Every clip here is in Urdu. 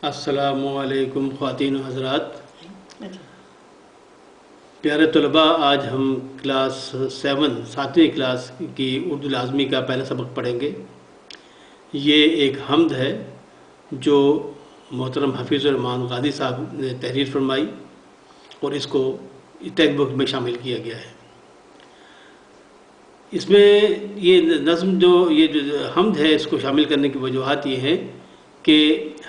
السلام علیکم خواتین و حضرات، پیارے طلباء، آج ہم کلاس 7ویں کلاس کی اردو لازمی کا پہلا سبق پڑھیں گے۔ یہ ایک حمد ہے جو محترم حفیظ الرحمان غازی صاحب نے تحریر فرمائی اور اس کو ٹیکسٹ بک میں شامل کیا گیا ہے۔ اس میں یہ نظم جو حمد ہے، اس کو شامل کرنے کی وجوہات یہ ہیں کہ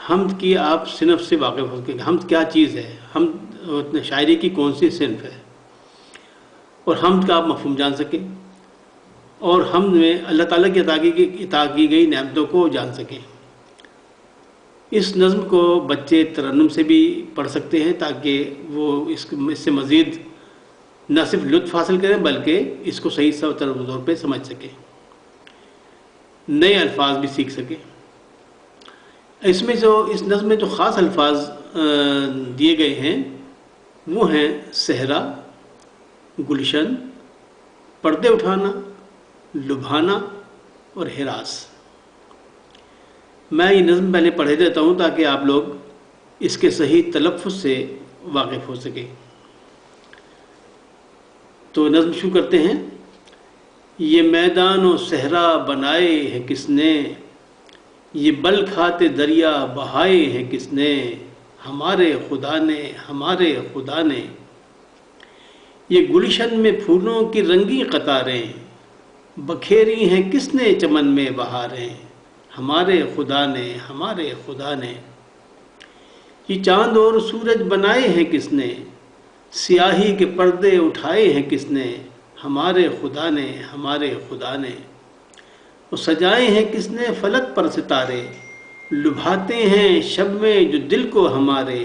حمد کی آپ صنف سے واقف ہو کہ حمد کیا چیز ہے، حمد شاعری کی کون سی صنف ہے، اور حمد کا آپ مفہوم جان سکیں، اور حمد میں اللہ تعالیٰ کی عطا کی گئی نعمتوں کو جان سکیں۔ اس نظم کو بچے ترنم سے بھی پڑھ سکتے ہیں تاکہ وہ اس سے مزید نہ صرف لطف حاصل کریں بلکہ اس کو صحیح طور پہ سمجھ سکیں، نئے الفاظ بھی سیکھ سکیں۔ اس نظم میں جو خاص الفاظ دیے گئے ہیں وہ ہیں صحرا، گلشن، پردے اٹھانا، لبھانا اور ہراس۔ میں یہ نظم پہلے پڑھے دیتا ہوں تاکہ آپ لوگ اس کے صحیح تلفظ سے واقف ہو سکیں۔ تو نظم شروع کرتے ہیں۔ یہ میدان و صحرا بنائے ہیں کس نے، یہ بل کھاتے دریا بہائے ہیں کس نے، ہمارے خدا نے، ہمارے خدا نے۔ یہ گلشن میں پھولوں کی رنگی قطاریں، بکھیری ہیں کس نے چمن میں بہاریں، ہمارے خدا نے، ہمارے خدا نے۔ یہ چاند اور سورج بنائے ہیں کس نے، سیاہی کے پردے اٹھائے ہیں کس نے، ہمارے خدا نے، ہمارے خدا نے۔ اور سجائے ہیں کس نے فلک پر ستارے، لبھاتے ہیں شب میں جو دل کو ہمارے،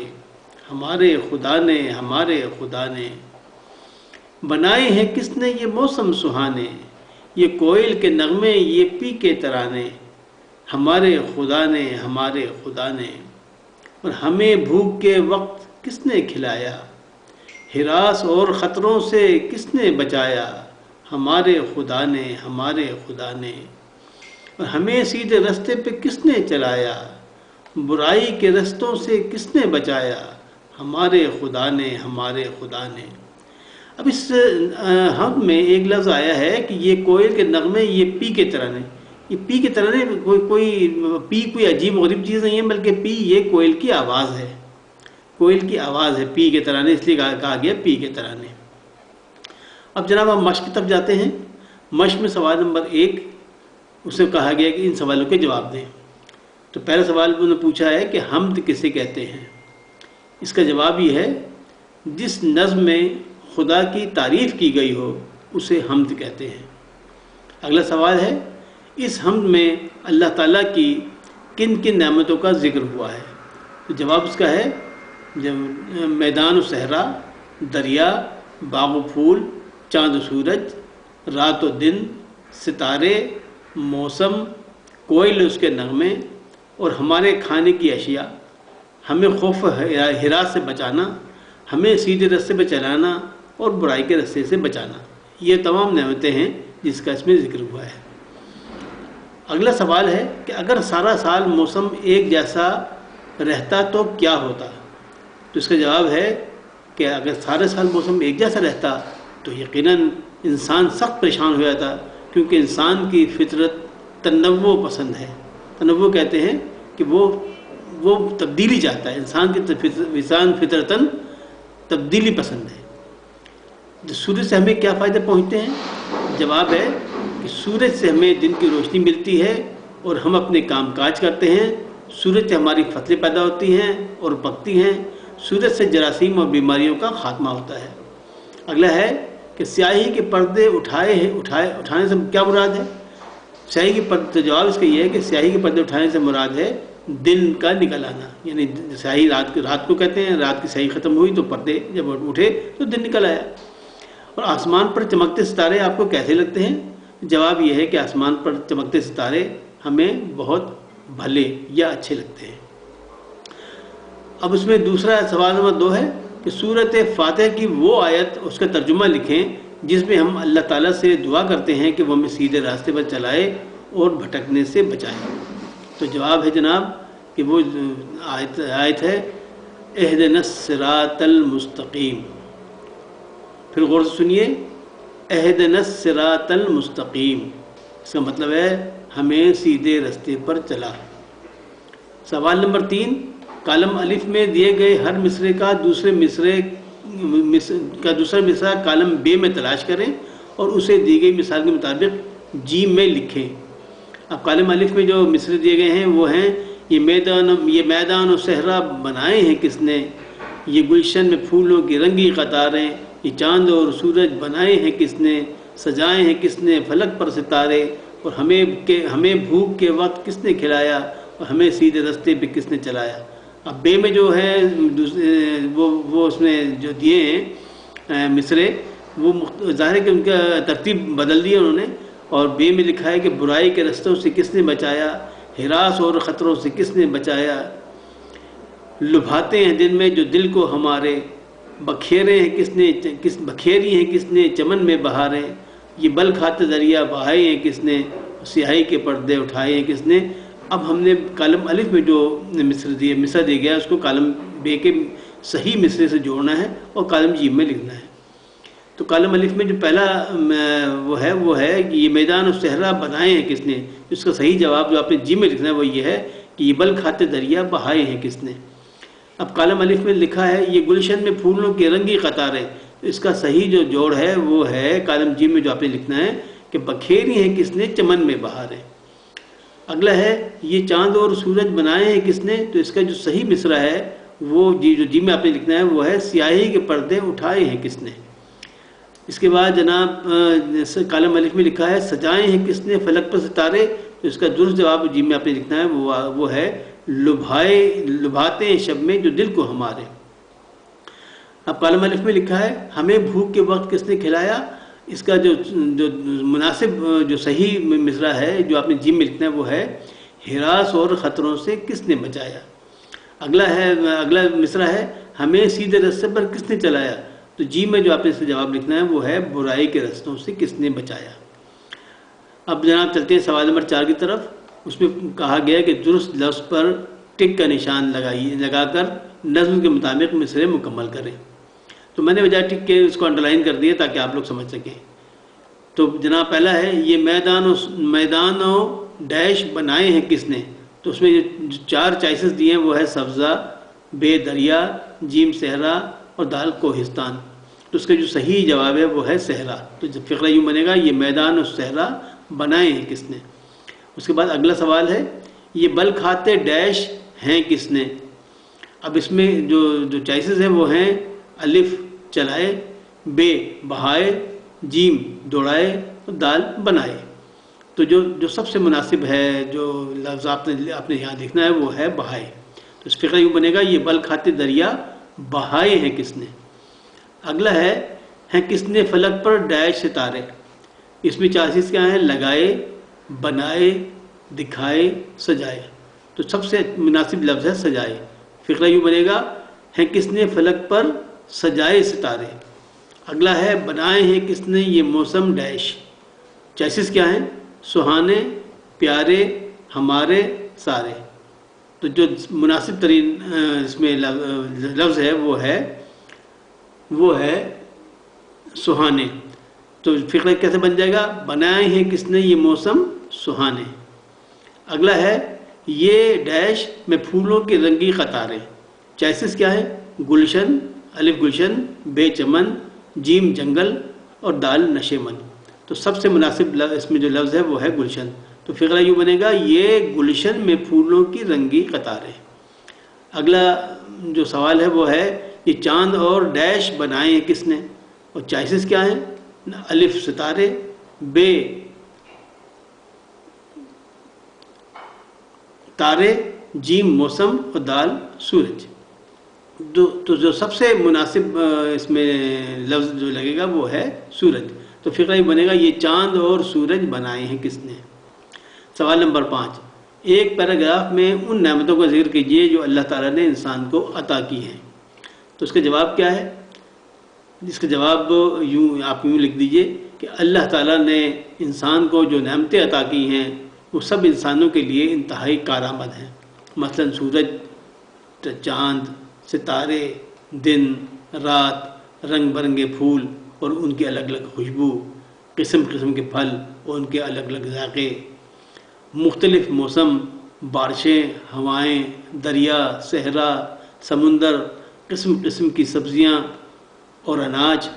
ہمارے خدا نے، ہمارے خدا نے۔ بنائے ہیں کس نے یہ موسم سہانے، یہ کوئل کے نغمے، یہ پی کے ترانے، ہمارے خدا نے، ہمارے خدا نے۔ اور ہمیں بھوک کے وقت کس نے کھلایا، ہراس اور خطروں سے کس نے بچایا، ہمارے خدا نے، ہمارے خدا نے۔ اور ہمیں سیدھے رستے پہ کس نے چلایا، برائی کے رستوں سے کس نے بچایا، ہمارے خدا نے، ہمارے خدا نے۔ اب اس حمد میں ایک لفظ آیا ہے کہ یہ کوئل کے نغمے، یہ پی کے ترانے۔ یہ پی کے ترانے کوئی عجیب و غریب چیز نہیں ہے، بلکہ پی یہ کوئل کی آواز ہے، کوئل کی آواز ہے پی کے ترانے، اس لیے کہا گیا پی کے ترانے۔ اب جناب ہم مشق کی طرف جاتے ہیں۔ مشق میں سوال نمبر 1، اسے کہا گیا کہ ان سوالوں کے جواب دیں۔ تو پہلا سوال انہوں نے پوچھا ہے کہ حمد کسے کہتے ہیں؟ اس کا جواب یہ ہے، جس نظم میں خدا کی تعریف کی گئی ہو اسے حمد کہتے ہیں۔ اگلا سوال ہے، اس حمد میں اللہ تعالیٰ کی کن کن نعمتوں کا ذکر ہوا ہے؟ تو جواب اس کا ہے، جب میدان و صحرا، دریا، باغ و پھول، چاند و سورج، رات و دن، ستارے، موسم، کوئل اس کے نغمے، اور ہمارے کھانے کی اشیاء، ہمیں خوف ہراس سے بچانا، ہمیں سیدھے رستے پہ چلانا اور برائی کے رستے سے بچانا، یہ تمام نعمتیں ہیں جس کا اس میں ذکر ہوا ہے۔ اگلا سوال ہے کہ اگر سارا سال موسم ایک جیسا رہتا تو کیا ہوتا؟ تو اس کا جواب ہے کہ اگر سارے سال موسم ایک جیسا رہتا تو یقیناً انسان سخت پریشان ہو جاتا، کیونکہ انسان کی فطرت تنوع پسند ہے۔ تنوع کہتے ہیں کہ وہ تبدیلی چاہتا ہے، انسان فطرتاً تبدیلی پسند ہے۔ سورج سے ہمیں کیا فائدے پہنچتے ہیں؟ جواب ہے کہ سورج سے ہمیں دن کی روشنی ملتی ہے اور ہم اپنے کام کاج کرتے ہیں، سورج سے ہماری فصلیں پیدا ہوتی ہیں اور پکتی ہیں، سورج سے جراثیم اور بیماریوں کا خاتمہ ہوتا ہے۔ اگلا ہے کہ سیاہی کے پردے اٹھانے سے کیا مراد ہے؟ سیاہی کے پردے، جواب اس کا یہ ہے کہ سیاہی کے پردے اٹھانے سے مراد ہے دن کا نکل آنا، یعنی سیاہی رات کو کہتے ہیں، رات کی سیاہی ختم ہوئی تو پردے جب اٹھے تو دن نکل آیا۔ اور آسمان پر چمکتے ستارے آپ کو کیسے لگتے ہیں؟ جواب یہ ہے کہ آسمان پر چمکتے ستارے ہمیں بہت بھلے یا اچھے لگتے ہیں۔ اب اس میں دوسرا سوال نمبر 2 ہے کہ سورۃ فاتح کی وہ آیت، اس کا ترجمہ لکھیں جس میں ہم اللہ تعالیٰ سے دعا کرتے ہیں کہ وہ ہمیں سیدھے راستے پر چلائے اور بھٹکنے سے بچائے۔ تو جواب ہے جناب یہ وہ آیت ہے اہدنا الصراط المستقیم. پھر غور سے سنیے، اہدنا الصراط المستقیم، اس کا مطلب ہے ہمیں سیدھے رستے پر چلا. سوال نمبر 3، کالم الف میں دیے گئے ہر مصرے کا دوسرا مصرع کالم بے میں تلاش کریں اور اسے دی گئی مثال کے مطابق جیم میں لکھیں. اب کالم الف میں جو مصرے دیے گئے ہیں وہ ہیں یہ میدان و صحرا بنائے ہیں کس نے، یہ گلشن میں پھولوں کی رنگی قطاریں، یہ چاند اور سورج بنائے ہیں کس نے، سجائے ہیں کس نے فلک پر ستارے، اور ہمیں بھوک کے وقت کس نے کھلایا اور ہمیں سیدھے رستے پہ کس نے چلایا. اب بے میں جو ہے وہ اس میں جو دیے ہیں مصرے، وہ ظاہر ہے کہ ان کا ترتیب بدل دی ہے انہوں نے، اور بے میں لکھا ہے کہ برائی کے رستوں سے کس نے بچایا، ہراس اور خطروں سے کس نے بچایا، لبھاتے ہیں دن میں جو دل کو ہمارے، بکھیری ہیں کس نے چمن میں بہاریں، یہ بل کھاتے دریا بہائے ہیں کس نے، سیاہی کے پردے اٹھائے ہیں کس نے. اب ہم نے کالم الف میں جو مصرع دیا گیا اس کو کالم بے کے صحیح مصرے سے جوڑنا ہے اور کالم جیم میں لکھنا ہے. تو کالم الف میں جو پہلا وہ ہے کہ یہ میدان و صحرا بنائے ہیں کس نے، اس کا صحیح جواب جو آپ نے جیم میں لکھنا ہے وہ یہ ہے کہ یہ بل کھاتے دریا بہائے ہیں کس نے. اب کالم الف میں لکھا ہے یہ گلشن میں پھولوں کی رنگی قطاریں، اس کا صحیح جو جوڑ ہے وہ ہے کالم جیم میں جو آپ نے لکھنا ہے کہ بکھیری ہیں کس نے چمن میں بہاریں. اگلا ہے یہ چاند اور سورج بنائے ہیں کس نے، تو اس کا جو صحیح مصرع ہے وہ جو جیم میں آپ نے لکھنا ہے وہ ہے سیاہی کے پردے اٹھائے ہیں کس نے. اس کے بعد جناب کالم الف میں لکھا ہے سجائے ہیں کس نے فلک پر ستارے، تو اس کا درست جواب جیم میں آپ نے لکھنا ہے وہ ہے لبھاتے ہیں شب میں جو دل کو ہمارے. اب کالم الف میں لکھا ہے ہمیں بھوک کے وقت کس نے کھلایا، اس کا جو مناسب جو صحیح مصرع ہے جو آپ نے جیم میں لکھنا ہے وہ ہے ہراس اور خطروں سے کس نے بچایا. اگلا مصرع ہے ہمیں سیدھے رستے پر کس نے چلایا، تو جیم میں جو آپ نے اس کا جواب لکھنا ہے وہ ہے برائی کے رستوں سے کس نے بچایا. اب جناب چلتے ہیں سوال نمبر 4 کی طرف. اس میں کہا گیا کہ درست لفظ پر ٹک کا نشان لگا کر نظم کے مطابق مصرے مکمل کریں. تو میں نے بجائے ٹک کے اس کو انڈرلائن کر دیا تاکہ آپ لوگ سمجھ سکیں. تو جناب پہلا ہے یہ میدان و ڈیش بنائے ہیں کس نے، تو اس میں جو 4 چوائسز دیے ہیں وہ ہے سبزہ، بے دریا، جیم صحرا اور دال کوہستان. تو اس کا جو صحیح جواب ہے وہ ہے صحرا. تو فقرہ یوں بنے گا یہ میدان و صحرا بنائے ہیں کس نے. اس کے بعد اگلا سوال ہے یہ بل کھاتے ڈیش ہیں کس نے. اب اس میں جو چوائسز ہیں وہ ہیں الف چلائے، بے بہائے، جیم دوڑائے اور دال بنائے. تو جو سب سے مناسب ہے جو لفظ آپ نے یہاں لکھنا ہے وہ ہے بہائے. تو اس فقرہ یوں بنے گا یہ بل کھاتے دریا بہائے ہیں کس نے. اگلا ہے کس نے فلک پر ڈیش ستارے. اس میں 4 چیز کیا ہیں، لگائے، بنائے، دکھائے، سجائے. تو سب سے مناسب لفظ ہے سجائے. فقرہ یوں بنے گا ہے کس نے فلک پر سجائے ستارے. اگلا ہے بنائے ہیں کس نے یہ موسم ڈیش. چوائسز کیا ہیں، سہانے، پیارے، ہمارے، سارے. تو جو مناسب ترین اس میں لفظ ہے وہ ہے سہانے. تو فقرہ کیسے بن جائے گا، بنائے ہیں کس نے یہ موسم سہانے. اگلا ہے یہ ڈیش میں پھولوں کی رنگی قطاریں. چوائسز کیا ہے، گلشن، الف گلشن، بے چمن، جیم جنگل اور دال نشیمن. تو سب سے مناسب اس میں جو لفظ ہے وہ ہے گلشن. تو فقرہ یوں بنے گا یہ گلشن میں پھولوں کی رنگی قطاریں. اگلا جو سوال ہے وہ ہے یہ چاند اور ڈیش بنائے ہیں کس نے، اور چوائسز کیا ہیں، الف ستارے، بے تارے، جیم موسم اور دال سورج. تو جو سب سے مناسب اس میں لفظ جو لگے گا وہ ہے سورج. تو فقرہ یہ بنے گا یہ چاند اور سورج بنائے ہیں کس نے. سوال نمبر 5، ایک پیراگراف میں ان نعمتوں کا ذکر کیجیے جو اللہ تعالیٰ نے انسان کو عطا کی ہیں. تو اس کا جواب کیا ہے، اس کا جواب آپ یوں لکھ دیجئے کہ اللہ تعالیٰ نے انسان کو جو نعمتیں عطا کی ہیں وہ سب انسانوں کے لیے انتہائی کارآمد ہیں. مثلاً سورج، چاند، ستارے، دن، رات، رنگ برنگے پھول اور ان کی الگ الگ خوشبو، قسم قسم کے پھل اور ان کے الگ الگ ذائقے، مختلف موسم، بارشیں، ہوائیں، دریا، صحرا، سمندر، قسم قسم کی سبزیاں اور اناج،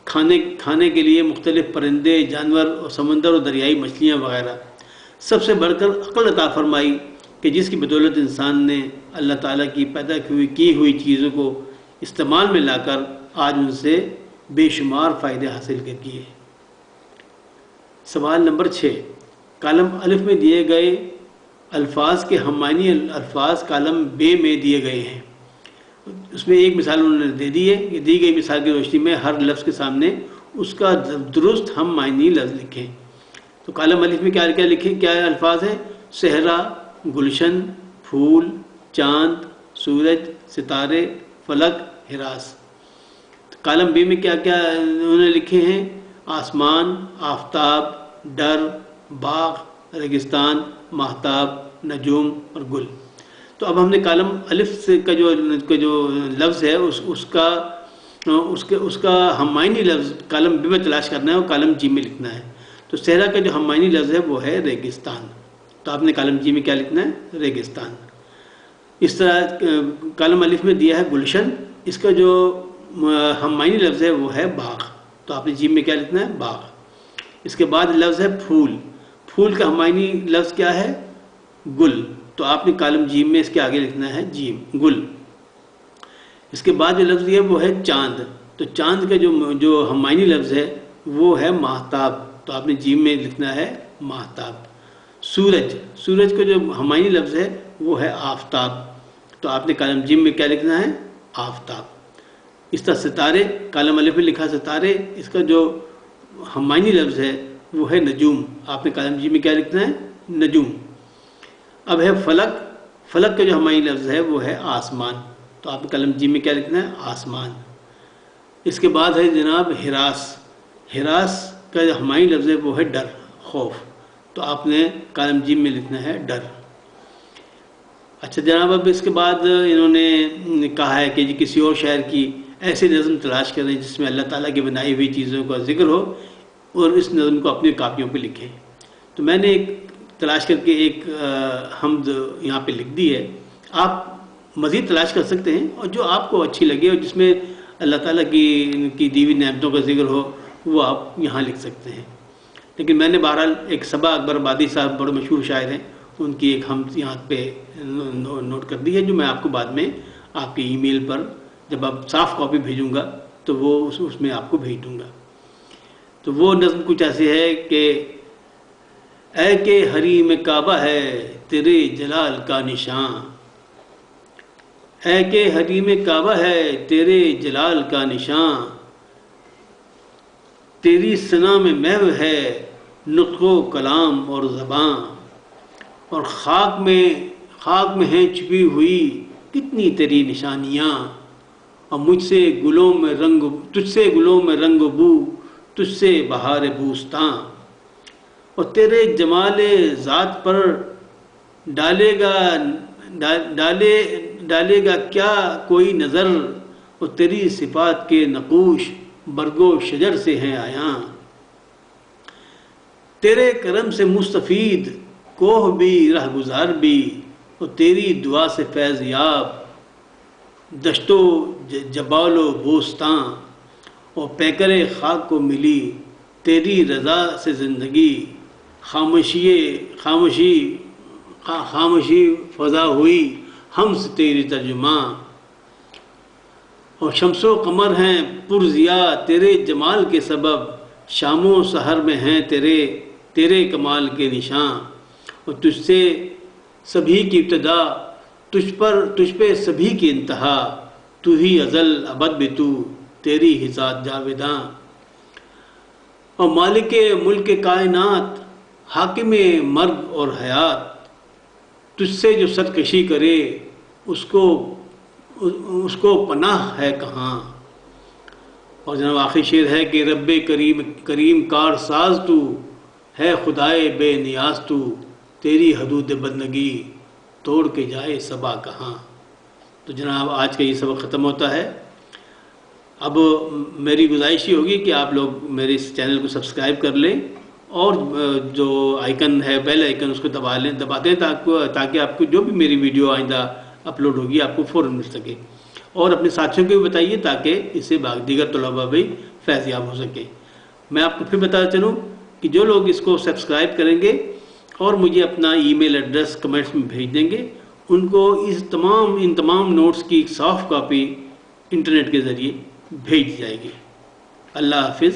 کھانے کے لیے مختلف پرندے، جانور اور سمندر اور دریائی مچھلیاں وغیرہ۔ سب سے بڑھ کر عقل عطا فرمائی کہ جس کی بدولت انسان نے اللہ تعالیٰ کی پیدا کی ہوئی چیزوں کو استعمال میں لا کر آج ان سے بے شمار فائدے حاصل کر کیے۔ سوال نمبر 6، کالم الف میں دیے گئے الفاظ کے ہم معنی الفاظ کالم بے میں دیے گئے ہیں۔ اس میں ایک مثال انہوں نے دے دی ہے کہ دی گئی مثال کی روشنی میں ہر لفظ کے سامنے اس کا درست ہم معنی لفظ لکھیں۔ تو کالم الف میں کیا لکھیں، کیا الفاظ ہیں؟ صحرا، گلشن، پھول، چاند، سورج، ستارے، فلک، ہراس۔ کالم بی میں کیا انہوں نے لکھے ہیں؟ آسمان، آفتاب، ڈر، باغ، ریگستان، ماہتاب، نجوم اور گل۔ تو اب ہم نے کالم الف سے کا جو لفظ ہے اس کا ہم معنی لفظ کالم بی میں تلاش کرنا ہے اور کالم جی میں لکھنا ہے۔ تو صحرا کا جو ہم معنی لفظ ہے وہ ہے ریگستان، تو آپ نے کالم جی میں کیا لکھنا ہے؟ ریگستان۔ اس طرح کالم الف میں دیا ہے گلشن، اس کا جو ہم معنی لفظ ہے وہ ہے باغ، تو آپ نے جی میں کیا لکھنا ہے؟ باغ۔ اس کے بعد لفظ ہے پھول، پھول کا ہم معنی لفظ کیا ہے؟ گل، تو آپ نے کالم جیم میں اس کے آگے لکھنا ہے جیم، گل۔ اس کے بعد جو لفظ ہے وہ ہے چاند، تو چاند کا جو ہم معنی لفظ ہے وہ ہے ماہتاب، تو آپ نے جیم میں لکھنا ہے ماہتاب۔ سورج، سورج کا جو ہم معنی لفظ ہے وہ ہے آفتاب، تو آپ نے کالم جیم میں کیا لکھنا ہے؟ آفتاب۔ اس طرح ستارے، کالم الف میں لکھا ستارے، اس کا جو ہم معنی لفظ ہے وہ ہے نجوم، آپ نے کالم جی میں کیا لکھنا ہے؟ نجوم۔ اب ہے فلک، فلک کا جو ہم معنی لفظ ہے وہ ہے آسمان، تو آپ نے کالم جی میں کیا لکھنا ہے؟ آسمان۔ اس کے بعد ہے جناب ہراس، ہراس کا جو ہم معنی لفظ ہے وہ ہے ڈر، خوف، تو آپ نے کالم جی میں لکھنا ہے ڈر۔ اچھا جناب، اب اس کے بعد انہوں نے کہا ہے کہ کسی اور شاعر کی ایسی نظم تلاش کریں جس میں اللہ تعالیٰ کی بنائی ہوئی چیزوں کا ذکر ہو اور اس نظم کو اپنی کاپیوں پہ لکھیں۔ تو میں نے ایک تلاش کر کے ایک حمد یہاں پہ لکھ دی ہے، آپ مزید تلاش کر سکتے ہیں اور جو آپ کو اچھی لگے اور جس میں اللہ تعالیٰ کی دی ہوئی نعمتوں کا ذکر ہو وہ آپ یہاں لکھ سکتے ہیں۔ لیکن میں نے بہرحال ایک صبا اکبر آبادی صاحب بڑے مشہور شاعر ہیں، ان کی ایک حمد یہاں پہ نوٹ کر دی ہے، جو میں آپ کو بعد میں آپ کے ای میل پر جب آپ صاف کاپی بھیجوں گا تو وہ اس میں آپ کو بھیج دوں گا۔ تو وہ نظم کچھ ایسی ہے کہ اے کہ حریم کعبہ ہے تیرے جلال کا نشان، اے کہ حریم کعبہ ہے تیرے جلال کا نشان، تیری ثنا میں محو ہے نطق و کلام اور زباں، اور خاک میں ہیں چھپی ہوئی کتنی تیری نشانیاں، اور تجھ سے گلوں میں رنگ و بو، تجھ سے بہار بوستاں، اور تیرے جمال ذات پر ڈالے گا کیا کوئی نظر، اور تیری صفات کے نقوش برگ و شجر سے ہیں آیاں، تیرے کرم سے مستفید کوہ بھی رہ گزار بھی، اور تیری دعا سے فیض یاب دشت و جبال و بوستاں، اور پیکر خاک کو ملی تیری رضا سے زندگی، خاموشی فضا ہوئی ہم سے تیری ترجماں، اور شمس و قمر ہیں پرضیا تیرے جمال کے سبب، شام و سحر میں ہیں تیرے کمال کے نشاں، اور تجھ سے سبھی کی ابتدا تجھ پہ سبھی کی انتہا، تو ہی ازل ابد بھی تو تیری ہی ذات جاویداں، اور مالک ملک کائنات حاکم مرگ اور حیات، تجھ سے جو سرکشی کرے اس کو پناہ ہے کہاں، اور جناب آخری شعر ہے کہ رب کریم کار ساز تو ہے خدائے بے نیاز تو، تیری حدود بندگی توڑ کے جائے صبا کہاں۔ تو جناب آج کا یہ سبق ختم ہوتا ہے۔ اب میری گزارش یہ ہوگی کہ آپ لوگ میرے اس چینل کو سبسکرائب کر لیں اور جو آئیکن ہے بیل آئیکن اس کو دباتے ہیں تاکہ آپ کو جو بھی میری ویڈیو آئندہ اپلوڈ ہوگی آپ کو فوراً مل سکے، اور اپنے ساتھیوں کو بھی بتائیے تاکہ اس سے دیگر طلباء بھی فیض یاب ہو سکے۔ میں آپ کو پھر بتا چلوں کہ جو لوگ اس کو سبسکرائب کریں گے اور مجھے اپنا ای میل ایڈریس کمنٹس میں بھیج دیں گے، ان کو ان تمام نوٹس کی ایک سافٹ کاپی انٹرنیٹ کے ذریعے بھیج دی جائے گی۔ اللہ حافظ۔